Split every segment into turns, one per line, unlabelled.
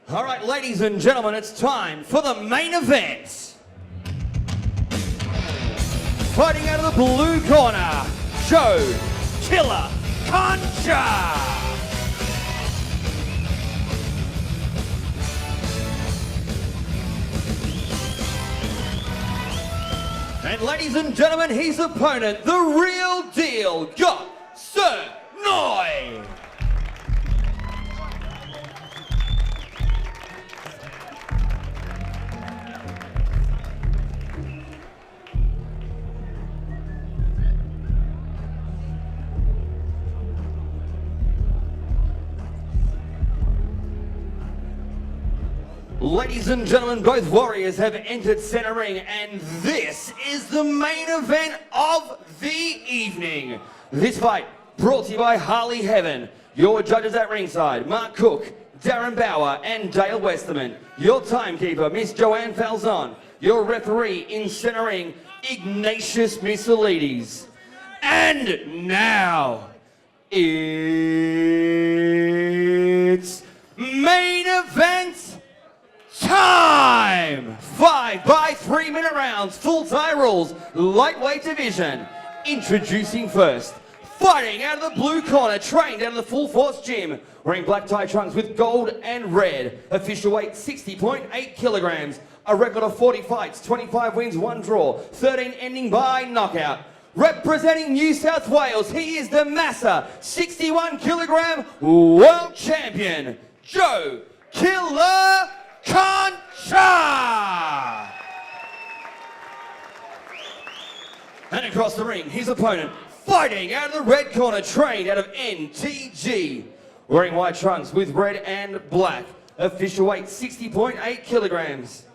All right, ladies and gentlemen, it's time for the main event. Fighting out of the blue corner, Joe Killer Concha. And ladies and gentlemen, his opponent, the real deal, Ghot, Suer. Ladies and gentlemen, both warriors have entered center ring, and this is the main event of the evening. This fight brought to you by Harley Heaven. Your judges at ringside, Mark Cook, Darren Bauer, and Dale Westerman. Your timekeeper, Miss Joanne Falzon. Your referee in center ring, Ignatius Missilides. And now, it's main event time! 5 by 3 minute rounds, full tie rules, lightweight division. Introducing first, fighting out of the blue corner, trained out of the Full Force Gym, wearing black tie trunks with gold and red. Official weight 60.8 kilograms. A record of 40 fights, 25 wins, 1 draw, 13 ending by knockout. Representing New South Wales, he is the Massa 61 kilogram world champion, Joe Killer Concha! And across the ring, his opponent, fighting out of the red corner, trained out of NTG. Wearing white trunks with red and black. Official weight 60.8 kilograms.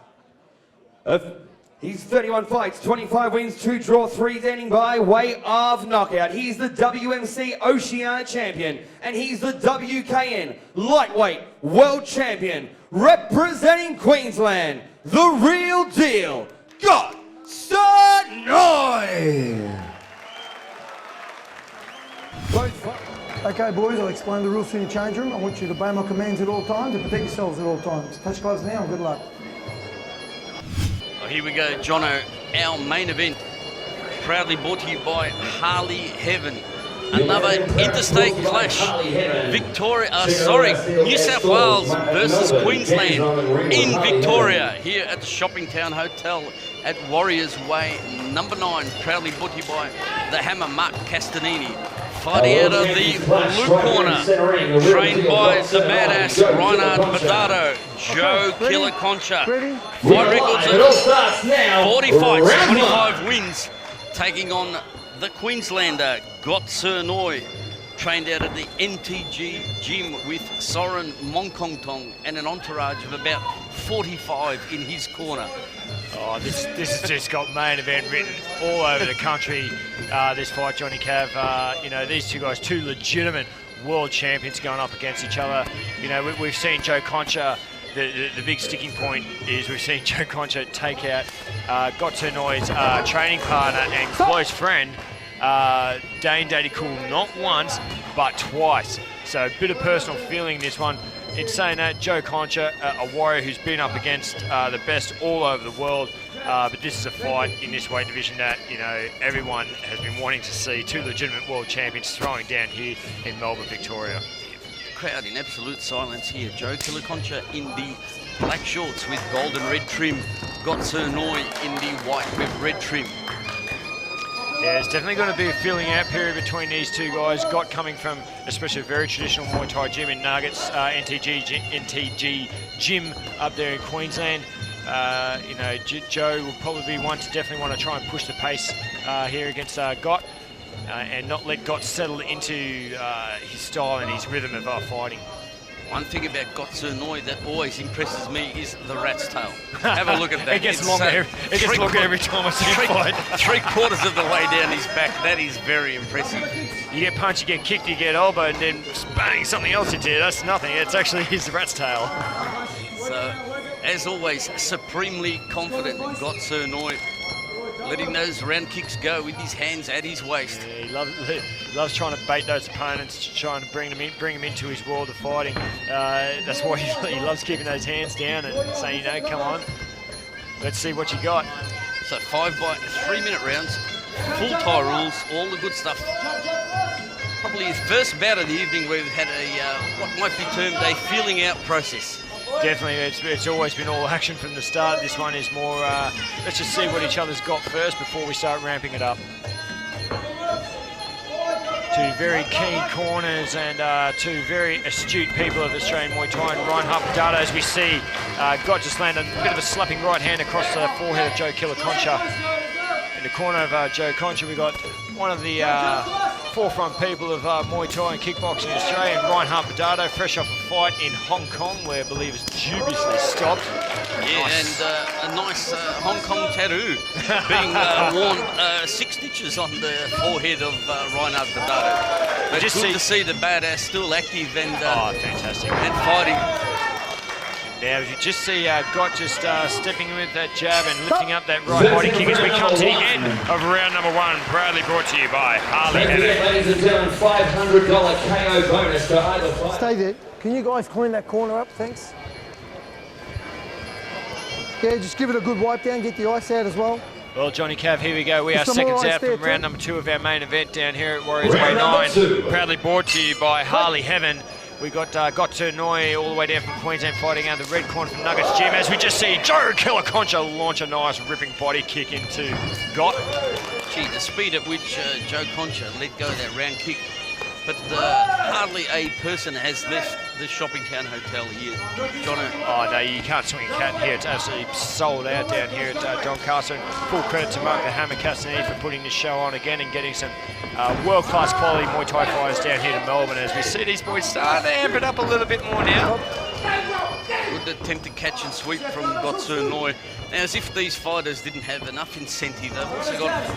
He's 31 fights, 25 wins, 2 draw, 3 ending by way of knockout. He's the WMC Oceania champion, and he's the WKN lightweight world champion. Representing Queensland, the real deal, Ghot Suer.
Okay, boys, I'll explain the rules in your change room. I want you to obey my commands at all times and protect yourselves at all times. Touch gloves now and good luck.
Well, here we go, Jono, our main event, proudly brought to you by Harley Heaven. Another interstate clash. New South Wales versus Queensland in Victoria, here at the Shopping Town Hotel at Warriors Way, number 9. Proudly brought to you by the Hammer, Mark Castanini. Fighting out of the blue corner, trained by the badass Reinhard Badado, Joe Killer Concha. Fight records of 40 fights, 25 wins, taking on the Queenslander, Ghot Suer, trained out of the NTG gym with Soren Monkongtong and an entourage of about 45 in his corner.
Oh, this has just got main event written all over the country, this fight, Johnny Cav. You know, these two guys, two legitimate world champions going up against each other. You know, we've seen Joe Concha, the big sticking point is we've seen Joe Concha take out Ghot Suer's training partner and close friend, Dane Daddy Cool, not once, but twice. So a bit of personal feeling in this one. In saying that, Joe Concha, a warrior who's been up against the best all over the world, but this is a fight in this weight division that, you know, everyone has been wanting to see. Two legitimate world champions throwing down here in Melbourne, Victoria.
Crowd in absolute silence here. Joe Killer Concha in the black shorts with gold and red trim. Ghot Suer in the white with red trim.
Yeah, it's definitely going to be a feeling out period between these two guys. Ghot coming from especially a very traditional Muay Thai gym in Nuggets, NTG gym up there in Queensland. You know, Joe will probably be one to definitely want to try and push the pace here against Ghot and not let Ghot settle into his style and his rhythm of fighting.
One thing about Ghot Suer that always impresses me is the rat's tail. Have a look at that.
It gets longer. It gets longer every time I see a fight.
3/4 of the way down his back. That is very impressive.
You get punched, you get kicked, you get elbowed, and then bang, something else into you. That's nothing. It's actually his rat's tail.
So, as always, supremely confident Ghot Suer. letting those round kicks go with his hands at his waist.
Yeah, he loves trying to bait those opponents, trying to bring them into his world of fighting. That's why he loves keeping those hands down and saying, come on, let's see what you got.
So 5 by 3 minute rounds, full tie rules, all the good stuff. Probably his first bout of the evening where we've had a what might be termed a feeling out process.
Definitely, it's always been all action from the start. This one is more, let's just see what each other's got first before we start ramping it up. Two very keen corners and two very astute people of Australian Muay Thai. And Reinhard Dada, as we see, Ghot just landed a bit of a slapping right hand across the forehead of Joe Killer Concha. In the corner of Joe Concha, we got one of the forefront people of Muay Thai and kickboxing in Australia, and Reinhard Dada, fresh off a fight in Hong Kong, where I believe it's dubiously stopped.
Yeah, nice. And a nice Hong Kong tattoo being worn 6 stitches on the forehead of Reinhard Dada. But good to see the badass still active and
fantastic.
And fighting.
Now, as you just see Ghot just stepping with that jab and lifting up that right body kick as we come to the end of round number 1, proudly brought to you by Harley.
Ladies and gentlemen, $500 KO bonus to either fight.
Stay there. Can you guys clean that corner up? Thanks. Yeah, just give it a good wipe down, get the ice out as well.
Well, Johnny Cav, here we go. We are seconds out from round number 2 of our main event down here at Warriors Way 9. Proudly brought to you by Harley Heaven. We got Ghot Noi all the way down from Queensland fighting out the red corner from Nuggets Gym, as we just see Joe Killer Concha launch a nice ripping body kick into Ghot.
Gee, the speed at which Joe Concha let go of that round kick. But hardly a person has left the Shopping Town Hotel here, Jono.
Oh no, you can't swing a cat here. It's absolutely sold out down here at John Carson. Full credit to Mark the Hammer Castanini for putting this show on again and getting some world-class quality Muay Thai fighters down here to Melbourne, as we see these boys starting to amp it up a little bit more now.
Good attempt to catch and sweep from Ghot Noi. Now, as if these fighters didn't have enough incentive, they've also got a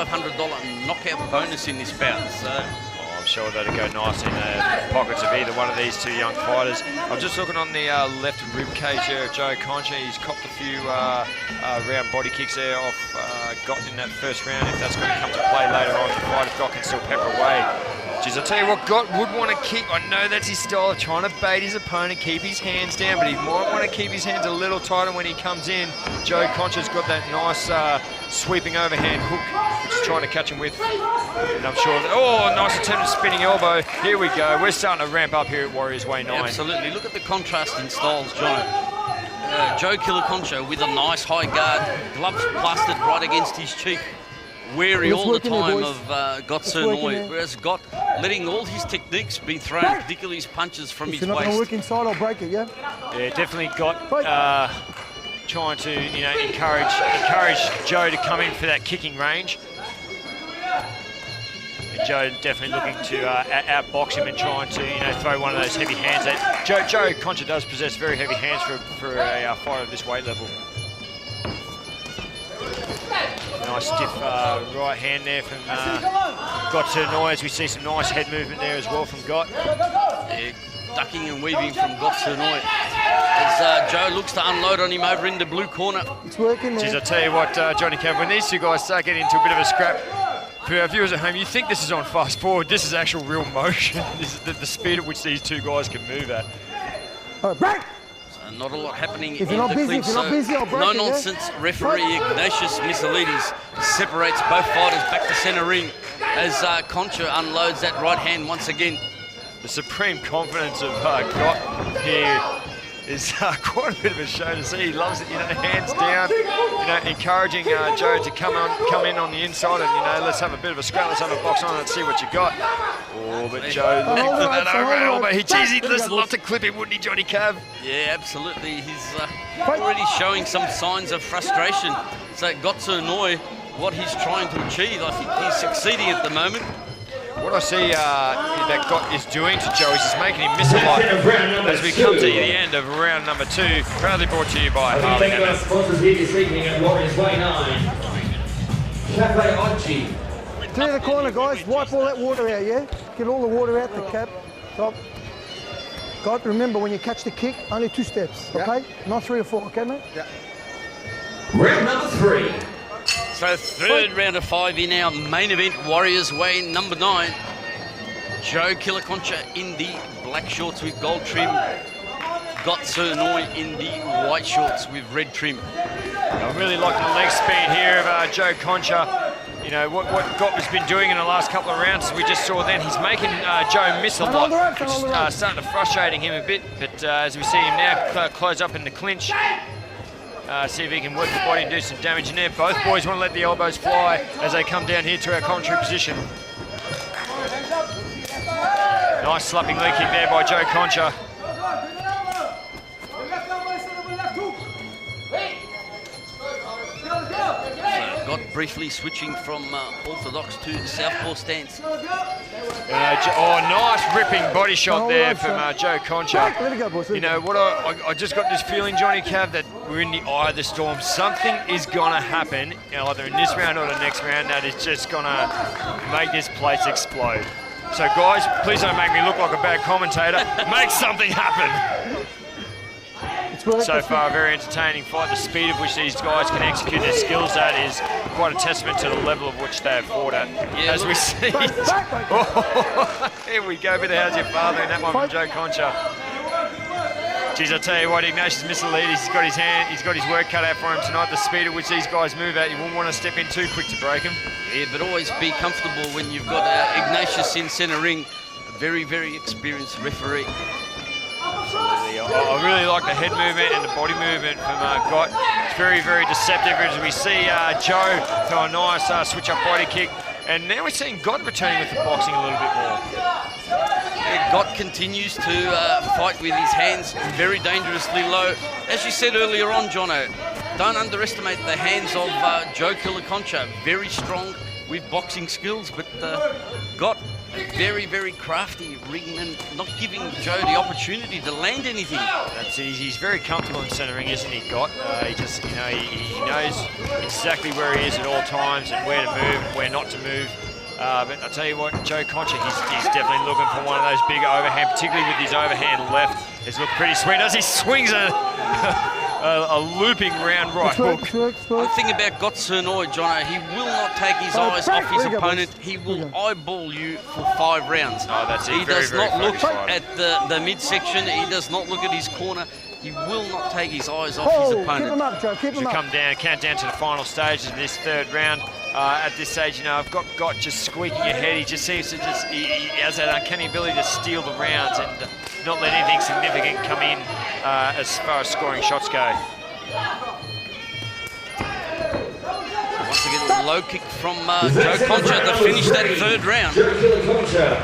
$500 knockout bonus in this bout. So
I'm sure that'll go nice in the pockets of either one of these two young fighters. I'm just looking on the left rib cage there of Joe Concha. He's copped a few round body kicks there off Ghot in that first round. If that's going to come to play later on in the fight, if Ghot can still pepper away. Jeez, I'll tell you what, Ghot would want to keep, I know that's his style of trying to bait his opponent, keep his hands down, but he might want to keep his hands a little tighter when he comes in. Joe Concha's got that nice sweeping overhand hook, which is trying to catch him with. And I'm sure that, nice attempt at spinning elbow. Here we go. We're starting to ramp up here at Warriors Way 9.
Absolutely. Look at the contrast in styles, John. Joe Killer Concha with a nice high guard, gloves plastered right against his cheek. Wary all the time of Ghot Noi, whereas Ghot letting all his techniques be thrown, particularly his punches from his waist.
If you're not going to work inside, I'll break it, yeah?
Yeah, definitely Ghot trying to, encourage Joe to come in for that kicking range. And Joe definitely looking to outbox him and trying to, throw one of those heavy hands at. Joe Concha does possess very heavy hands for a fighter of this weight level. Nice stiff right hand there from Ghot Noi, as we see some nice head movement there as well from Ghot.
Yeah, ducking and weaving from Ghot Noi. As Joe looks to unload on him over in the blue corner.
It's working there.
Jeez, I'll tell you what, Johnny Cav, when these two guys start getting into a bit of a scrap, for our viewers at home, you think this is on fast forward. This is actual real motion. This is the speed at which these two guys can move at.
All right, break!
Not a lot happening
if
in
you're
the
not
clinch,
busy, I'll break
no
it,
nonsense. Referee Ignatius Missilides separates both fighters back to centre ring as Concha unloads that right hand once again.
The supreme confidence of Ghot here is quite a bit of a show to see. He loves it, hands down, encouraging Joe to come in on the inside and, let's have a bit of a scrap, let's have a box on and see what you got. Oh, but Joe looking for that over elbow. He'd love to clip him, wouldn't he, Johnny Cav?
Yeah, absolutely. He's already showing some signs of frustration. So Ghot Noi, what he's trying to achieve, I think he's succeeding at the moment.
What I see that Ghot is doing to Joe is just making him miss a lot as we come to the end of round number 2. Proudly brought to you by Harley Heaven.
Sponsors here this evening at Warriors Way 9. Cafe Ochi.
Clear the corner, guys. Wipe all that water out, yeah? Get all the water out the cap. Top. Ghot, remember, when you catch the kick, only 2 steps, okay? Not 3 or 4, okay, mate?
Yeah. Round number 3.
So third round of 5 in our main event, Warriors Way number 9. Joe Concha in the black shorts with gold trim. Ghot in the white shorts with red trim.
I'm really liking the leg speed here of Joe Concha. You know, what Ghot has been doing in the last couple of rounds, we just saw then, he's making Joe miss a lot, which is starting to frustrating him a bit. But as we see him now close up in the clinch, see if he can work the body and do some damage in there. Both boys want to let the elbows fly as they come down here to our commentary position. Nice slapping leg kick there by Joe Concha.
Ghot briefly switching from orthodox to southpaw stance.
Nice ripping body shot there from Joe Concha. You know what? I just got this feeling, Johnny Cav, that we're in the eye of the storm. Something is gonna happen, you know, either in this round or the next round, that is just gonna make this place explode. So guys, please don't make me look like a bad commentator. Make something happen. So far, a very entertaining fight. The speed of which these guys can execute their skills at is quite a testament to the level of which they have fought at. Yeah, as we see. Here we go, a bit of how's your father in that one from Joe Concha. Geez, I tell you what, Ignatius missed the lead. He's got his hand, he's got his work cut out for him tonight. The speed at which these guys move at, you wouldn't want to step in too quick to break him.
Yeah, but always be comfortable when you've got Ignatius in centre ring. A very, very experienced referee.
I really like the head movement and the body movement from Ghot. It's very, very deceptive as we see Joe throw a nice switch-up body kick. And now we're seeing Ghot returning with the boxing a little bit more.
Yeah, Ghot continues to fight with his hands very dangerously low. As you said earlier on, Jono, don't underestimate the hands of Joe Concha. Very strong with boxing skills, but Ghot very, very crafty ring and not giving Joe the opportunity to land anything.
That's easy. He's very comfortable in centre ring, isn't he, Ghot? He just, you know, he knows exactly where he is at all times and where to move and where not to move. But I tell you what, Joe Concha, he's definitely looking for one of those bigger overhand, particularly with his overhand left. It's looked pretty sweet as he swings a looping round right hook.
The thing about Ghot, Jono, he will not take his eyes off his opponent. He will eyeball you for 5 rounds.
Oh, that's it.
He does not look at the midsection. He does not look at his corner. He will not take his eyes off his opponent.
Keep him up, Joe. Keep him up.
Come down, count down to the final stages of this third round. At this stage, you know, I've got Ghot just squeaking ahead. He just seems to he has that uncanny ability to steal the rounds and not let anything significant come in as far as scoring shots go.
Once again, a low kick from Joe Concha to finish that third round.
Joe Concha,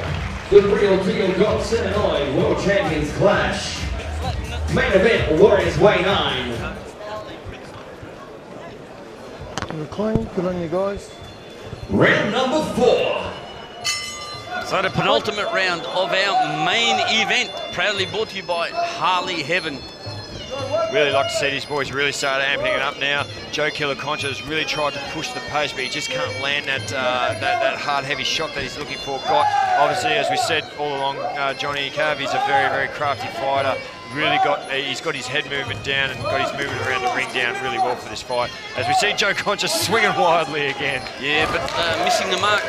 the real deal Ghot 7-9 World Champions clash. Main event, Warriors Way 9.
You're clean. Good on you guys.
Round number 4.
So the penultimate round of our main event, proudly brought to you by Harley Heaven.
Really like to see these boys really start amping it up now. Joe Concha has really tried to push the pace, but he just can't land that hard, heavy shot that he's looking for. Ghot, obviously, as we said all along, Johnny Cav, he's a very, very crafty fighter. He's got his head movement down and got his movement around the ring down really well for this fight. As we see Joe Concha swinging wildly again.
Yeah, but missing the mark.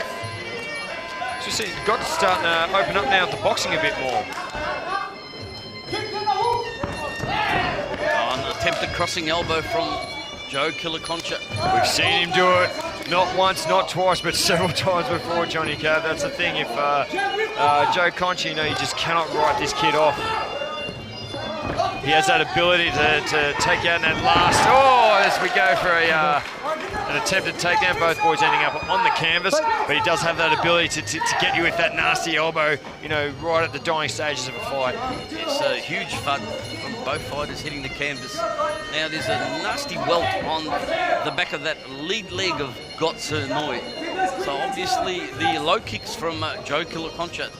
So we see Ghot's starting to open up now with the boxing a bit more.
An attempted crossing elbow from Joe Concha.
We've seen him do it, not once, not twice, but several times before, Johnny Cav. That's the thing, if Joe Concha, you know, you just cannot write this kid off. He has that ability to take out that last. Oh, as we go for an attempted takedown, both boys ending up on the canvas, but he does have that ability to get you with that nasty elbow, you know, right at the dying stages of a fight.
It's a huge fun from both fighters hitting the canvas. Now there's a nasty welt on the back of that lead leg of Ghot. So obviously the low kicks from Joe Concha.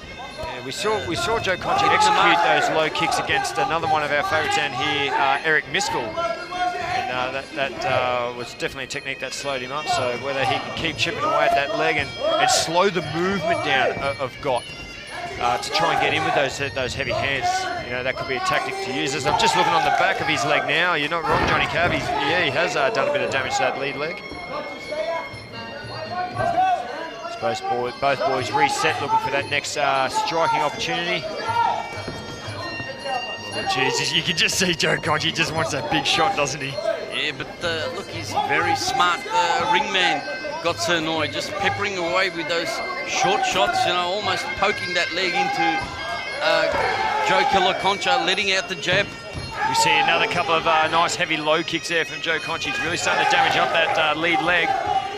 Yeah, we saw Joe Concha execute those low kicks against another one of our favourites down here, Eric Miskell. And that was definitely a technique that slowed him up. So whether he can keep chipping away at that leg and slow the movement down of Ghot to try and get in with those heavy hands, you know, that could be a tactic to use. As I'm just looking on the back of his leg now, you're not wrong, Johnny Cav. He has done a bit of damage to that lead leg. Both boys reset, looking for that next striking opportunity. Oh, Jesus, you can just see Joe Concha, he just wants that big shot, doesn't he?
Yeah, but look, he's very smart ringman. Got Suer, just peppering away with those short shots, you know, almost poking that leg into Joe Killer Concha, letting out the jab.
We see another couple of nice heavy low kicks there from Joe Concha. He's really starting to damage up that lead leg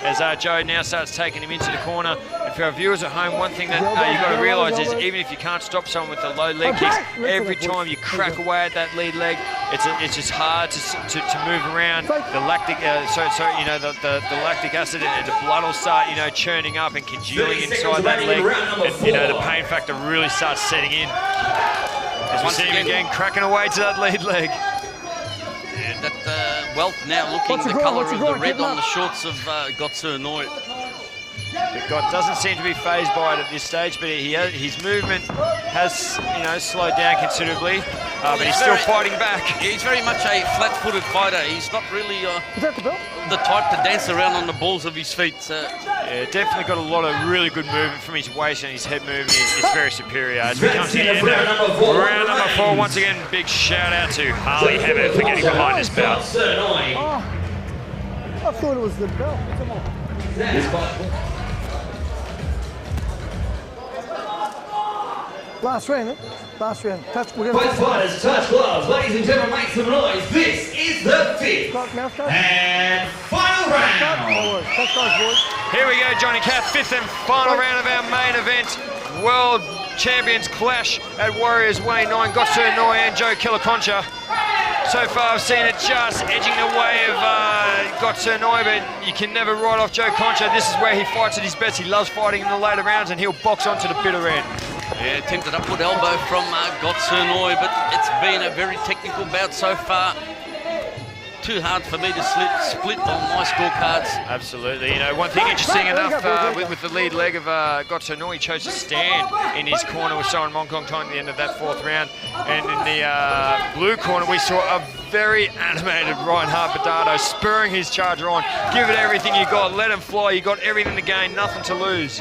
as Joe now starts taking him into the corner. And for our viewers at home, one thing that you've got to realise is even if you can't stop someone with the low leg kicks, every time you crack away at that lead leg, it's just hard to move around. The lactic, you know, the lactic acid and the blood will start, you know, churning up and congealing inside that leg. And, you know, the pain factor really starts setting in. As we see him again cracking away to that lead leg.
Yeah, that Wealth now looking the colour of the red on the shorts of Ghot Suer.
Ghot doesn't seem to be phased by it at this stage, but his movement has, you know, slowed down considerably, but he's still fighting back.
He's very much a flat-footed fighter. He's not really the type to dance around on the balls of his feet.
Yeah, definitely got a lot of really good movement from his waist, and his head movement is very superior. As we come to the end of round number 4, once again, big shout out to Harley Heaven for getting behind this bout.
Oh, I thought it was the belt. Last round, eh? Last round. Touch. We're
Both fighters touch gloves. Ladies and gentlemen, make some noise. This is the 5th and final round.
Touch gloves, boys.
Here we go, Johnny Cav, 5th and final round of our main event. World Champions clash at Warriors Way 9. Ghot Suer and Joe Killer Concha. So far I've seen it just edging the way of Ghot Suer, but you can never write off Joe Concha. This is where he fights at his best. He loves fighting in the later rounds, and he'll box onto the bitter end.
Yeah, attempted upward elbow from Ghot Suer, but it's been a very technical bout so far. Too hard for me to split on my scorecards.
Absolutely. You know, one thing interesting enough with the lead leg of Ghot Suer, he chose to stand in his corner with Soren Mongkong at the end of that 4th round. And in the blue corner, we saw a very animated Reinhard Badado spurring his charger on. Give it everything you got. Let him fly. You got everything to gain, nothing to lose.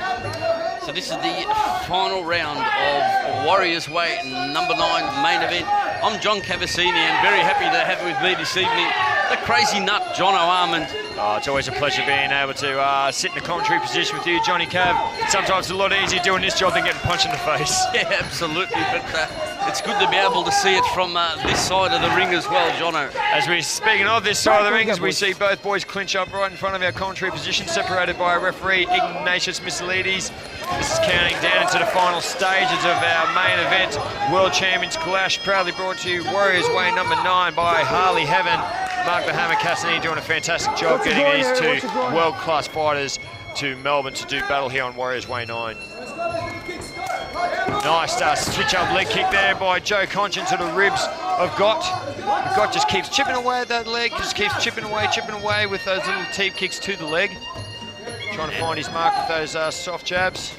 So this is the final round of Warriors Way number 9 main event. I'm John Cavassini and very happy to have with me this evening the crazy nut, Jono Armand.
Oh, it's always a pleasure being able to sit in the commentary position with you, Johnny Cav. Sometimes it's a lot easier doing this job than getting punched in the face.
Yeah, absolutely, but it's good to be able to see it from this side of the ring as well, Jono.
As we're speaking of this side of the ring, as we see both boys clinch up right in front of our commentary position, separated by a referee, Ignatius Mislides. This is counting down into the final stages of our main event. World Champions Clash, proudly brought to you Warriors Way number 9 by Harley Heaven. Mark the Hammer Cassidy doing a fantastic job getting these two world-class fighters to Melbourne to do battle here on Warriors Way 9. Nice switch-up leg kick there by Joe Concha into the ribs of Ghot. Ghot just keeps chipping away at that leg, just keeps chipping away with those little teep kicks to the leg. Trying to find his mark with those soft jabs.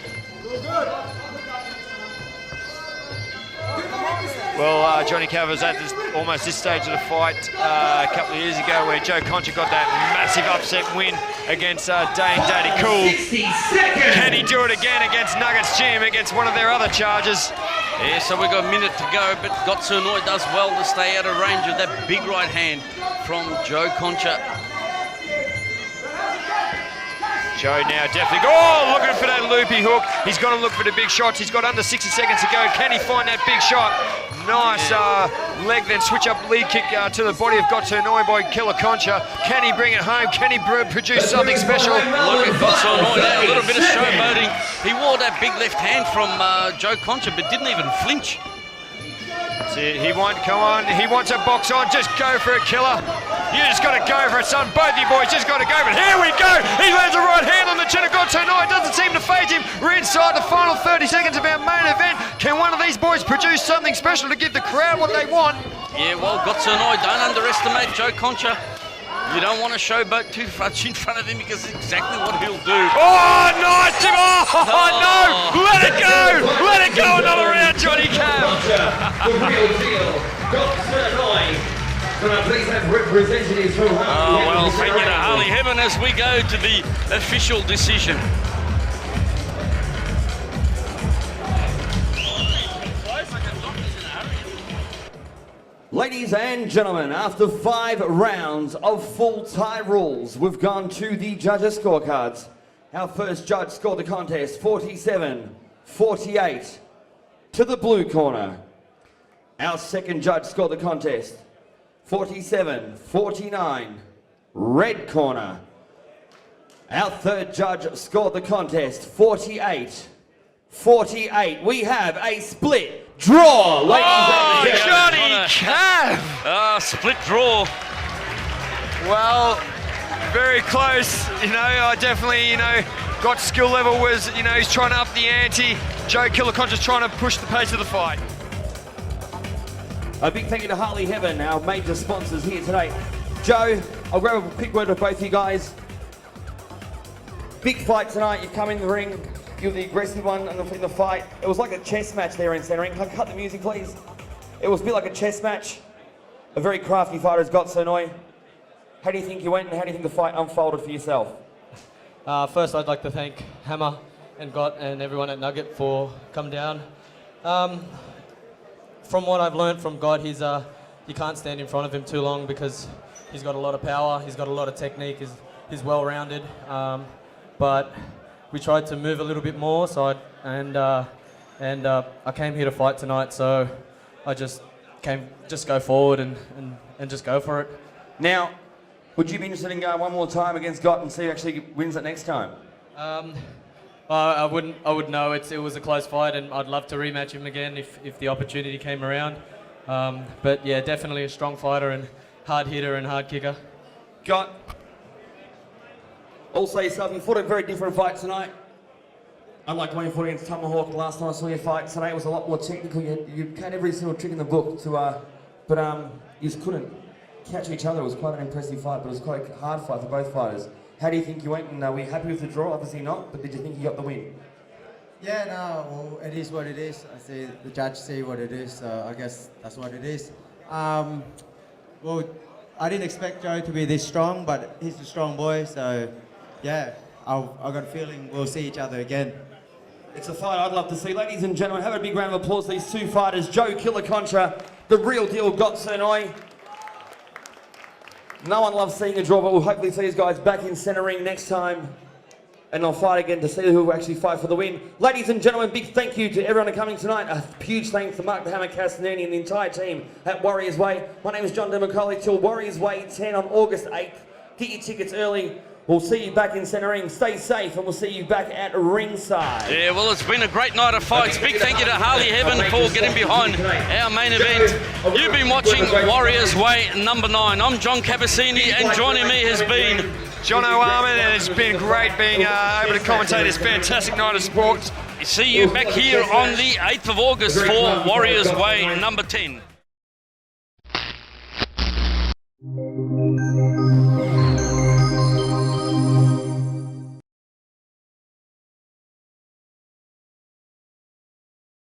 Well, Johnny Cav was at almost this stage of the fight a couple of years ago where Joe Concha got that massive upset win against Dane Daddy Cool.
60 seconds.
Can he do it again against Nuggets Gym, against one of their other charges?
Yeah, so we've got a minute to go, but Ghot Suer does well to stay out of range of that big right hand from Joe Concha.
Joe now definitely, oh, looking for that loopy hook. He's got to look for the big shots. He's got under 60 seconds to go. Can he find that big shot? Nice leg, then switch up lead kick to the body of Ghot Suer by Killer Concha. Can he bring it home? Can he produce something special?
Look at Ghot Suer there, a little bit of showboating. He wore that big left hand from Joe Concha, but didn't even flinch.
He won't come on. He wants a box on. Just go for it, Killer. You just got to go for it, son. Both you boys just got to go. But here we go. He lands a right hand on the chin of Ghot Suer. It doesn't seem to phase him. We're inside the final 30 seconds of our main event. Can one of these boys produce something special to give the crowd what they want?
Yeah, well, Ghot Suer, don't underestimate Joe Concha. You don't want to showboat too much in front of him because it's exactly what he'll do.
Oh, nice! Oh, no! Let it go! Let it go another round, Johnny Cav!
The real deal. Ghot Suer. Can I please have representatives from
Harley? Oh, well, thank you to Harley Heaven as we go to the official decision.
Ladies and gentlemen, after 5 rounds of full tie rules, we've gone to the judges' scorecards. Our first judge scored the contest 47-48 to the blue corner. Our second judge scored the contest 47-49, red corner. Our third judge scored the contest 48-48. We have a split draw, ladies and gentlemen.
Johnny Cav!
Split draw.
Well, very close. I definitely, got skill level was, he's trying to up the ante. Joe Killer Concha's trying to push the pace of the fight.
A big thank you to Harley Heaven, our major sponsors here today. Joe, I'll grab a quick word with both of you guys. Big fight tonight, you come in the ring, you're the aggressive one in the fight. It was like a chess match there in centering. Can I cut the music, please? It was a bit like a chess match. A very crafty fighter has got Sonoy. How do you think you went and how do you think the fight unfolded for yourself?
First, I'd like to thank Hammer and Ghot and everyone at Nugget for coming down. From what I've learned from Ghot, you can't stand in front of him too long because he's got a lot of power, he's got a lot of technique, he's well-rounded. But we tried to move a little bit more, so I came here to fight tonight, so I just go forward and just go for it.
Now, would you be interested in going one more time against Ghot and see who actually wins it next time?
I wouldn't know. It was a close fight, and I'd love to rematch him again if the opportunity came around. But yeah, definitely a strong fighter and hard hitter and hard kicker.
Ghot, also yourself, you fought a very different fight tonight. Unlike the way you fought against Tomahawk the last time I saw your fight, tonight it was a lot more technical. You had every single trick in the book but you just couldn't catch each other. It was quite an impressive fight, but it was quite a hard fight for both fighters. How do you think you went, and were you happy with the draw? Obviously not, but did you think you got the win?
Yeah, no, well, it is what it is. I see the judge see what it is, so I guess that's what it is. Well, I didn't expect Joe to be this strong, but he's a strong boy, so yeah, I've got a feeling we'll see each other again.
It's a fight I'd love to see. Ladies and gentlemen, have a big round of applause for these two fighters, Joe Killer Concha, the real deal Ghot Sonoy. No one loves seeing a draw, but we'll hopefully see these guys back in centre ring next time. And they'll fight again to see who will actually fight for the win. Ladies and gentlemen, big thank you to everyone coming tonight. A huge thanks to Mark the Hammer Castanini and the entire team at Warriors Way. My name is John DeMacaulay till Warriors Way 10 on August 8th. Get your tickets early. We'll see you back in centre ring. Stay safe, and we'll see you back at ringside.
Yeah, well, it's been a great night of fights. Big thank you to Harley Heaven for getting behind our main event. You've been watching Warriors Way number 9. I'm John Capacini, and joining me has been
John O'Arman, and it's been great being able to commentate this fantastic night of sports.
See you back here on the 8th of August for Warriors Way number 10.